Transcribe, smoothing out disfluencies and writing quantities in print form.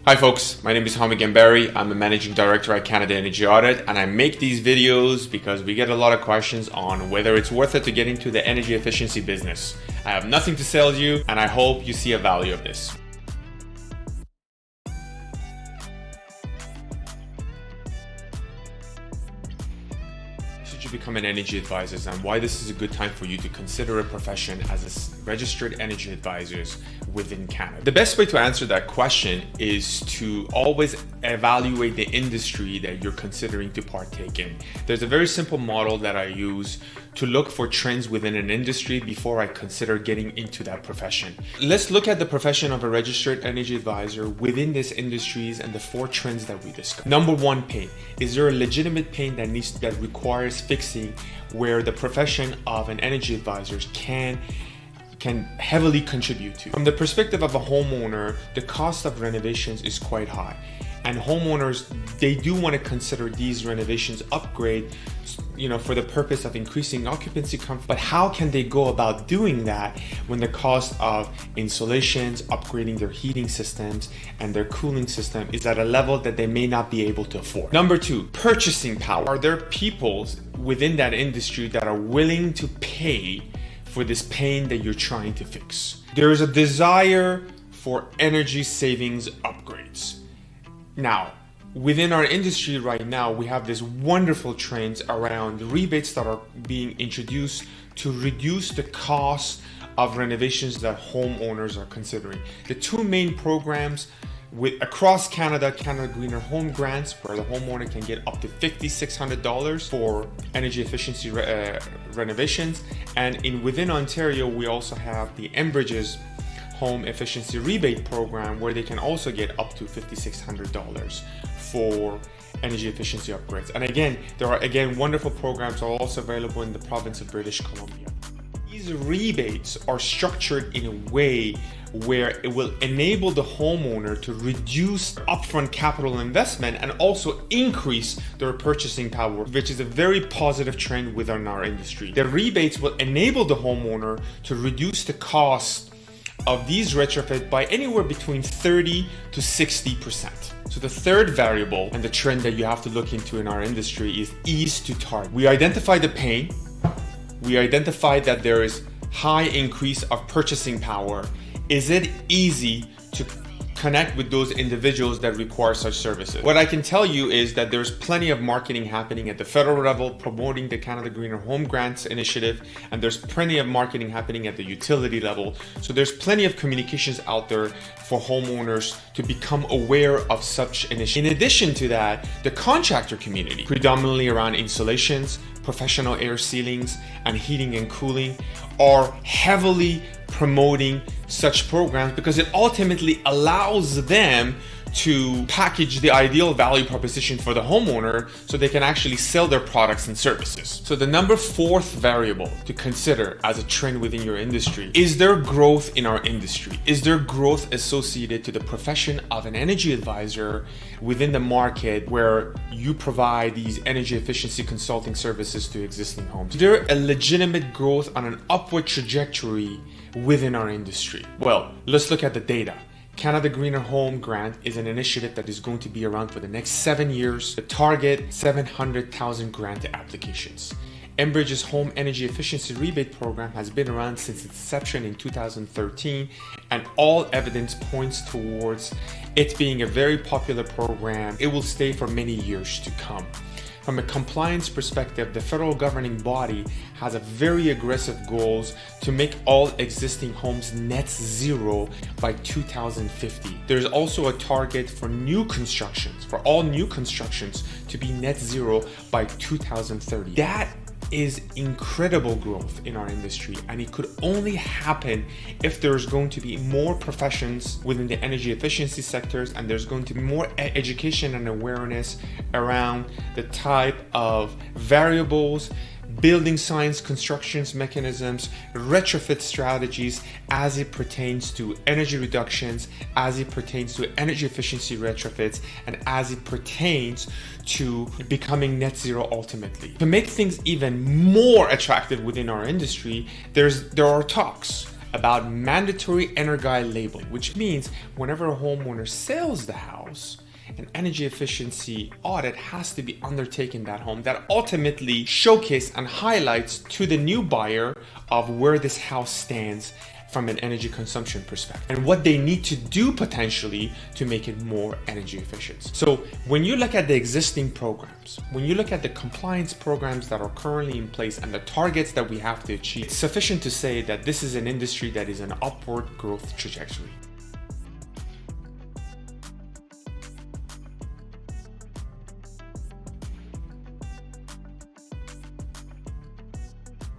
Hi folks, my name is Hamid Gambari. I'm a managing director at Canada Energy Audit, and I make these videos because we get a lot of questions on whether it's worth it to get into the energy efficiency business. I have nothing to sell you, and I hope you see a value of this. Should you become an energy advisor, and why this is a good time for you to consider a profession as a registered energy advisor within Canada. The best way to answer that question is to always evaluate the industry that you're considering to partake in. There's a very simple model that I use to look for trends within an industry before I consider getting into that profession. Let's look at the profession of a registered energy advisor within these industries and the 4 trends that we discussed. Number 1, pain. Is there a legitimate pain that requires fixing where the profession of an energy advisor can heavily contribute to? From the perspective of a homeowner, the cost of renovations is quite high. And homeowners, they do want to consider these renovations upgrade, for the purpose of increasing occupancy comfort. But how can they go about doing that when the cost of insulations, upgrading their heating systems and their cooling system is at a level that they may not be able to afford? Number 2, purchasing power. Are there people within that industry that are willing to pay for this pain that you're trying to fix? There is a desire for energy savings upgrades. Now, within our industry right now, we have this wonderful trends around rebates that are being introduced to reduce the cost of renovations that homeowners are considering. The 2 main programs across Canada Greener Home Grants, where the homeowner can get up to $5,600 for energy efficiency renovations. And within Ontario, we also have the Enbridge's Home Efficiency Rebate Program, where they can also get up to $5,600 for energy efficiency upgrades. And again, there are wonderful programs are also available in the province of British Columbia. These rebates are structured in a way where it will enable the homeowner to reduce upfront capital investment and also increase their purchasing power, which is a very positive trend within our industry. The rebates will enable the homeowner to reduce the cost of these retrofit by anywhere between 30 to 60%. So the third variable and the trend that you have to look into in our industry is ease to target. We identify the pain. We identify that there is high increase of purchasing power. Is it easy to connect with those individuals that require such services? What I can tell you is that there's plenty of marketing happening at the federal level promoting the Canada Greener Home Grants initiative, and there's plenty of marketing happening at the utility level. So there's plenty of communications out there for homeowners to become aware of such initiatives. In addition to that, the contractor community, predominantly around insulations, professional air sealings, and heating and cooling, are heavily promoting such programs because it ultimately allows them to package the ideal value proposition for the homeowner so they can actually sell their products and services. So the number 4th variable to consider as a trend within your industry, is there growth in our industry? Is there growth associated to the profession of an energy advisor within the market where you provide these energy efficiency consulting services to existing homes? Is there a legitimate growth on an upward trajectory within our industry? Well, let's look at the data. Canada Greener Home Grant is an initiative that is going to be around for the next 7 years. The target 700,000 grant applications. Enbridge's Home Energy Efficiency Rebate Program has been around since its inception in 2013, and all evidence points towards it being a very popular program. It will stay for many years to come. From a compliance perspective, the federal governing body has a very aggressive goals to make all existing homes net zero by 2050. There's also a target for new constructions, for all new constructions to be net zero by 2030. That is incredible growth in our industry, and it could only happen if there's going to be more professions within the energy efficiency sectors, and there's going to be more education and awareness around the type of variables, building science, constructions mechanisms, retrofit strategies as it pertains to energy reductions, as it pertains to energy efficiency retrofits, and as it pertains to becoming net zero ultimately. To make things even more attractive within our industry, there are talks about mandatory energy labeling, which means whenever a homeowner sells the house, an energy efficiency audit has to be undertaken in that home that ultimately showcase and highlights to the new buyer of where this house stands from an energy consumption perspective and what they need to do potentially to make it more energy efficient. So when you look at the existing programs, when you look at the compliance programs that are currently in place and the targets that we have to achieve, it's sufficient to say that this is an industry that is an upward growth trajectory.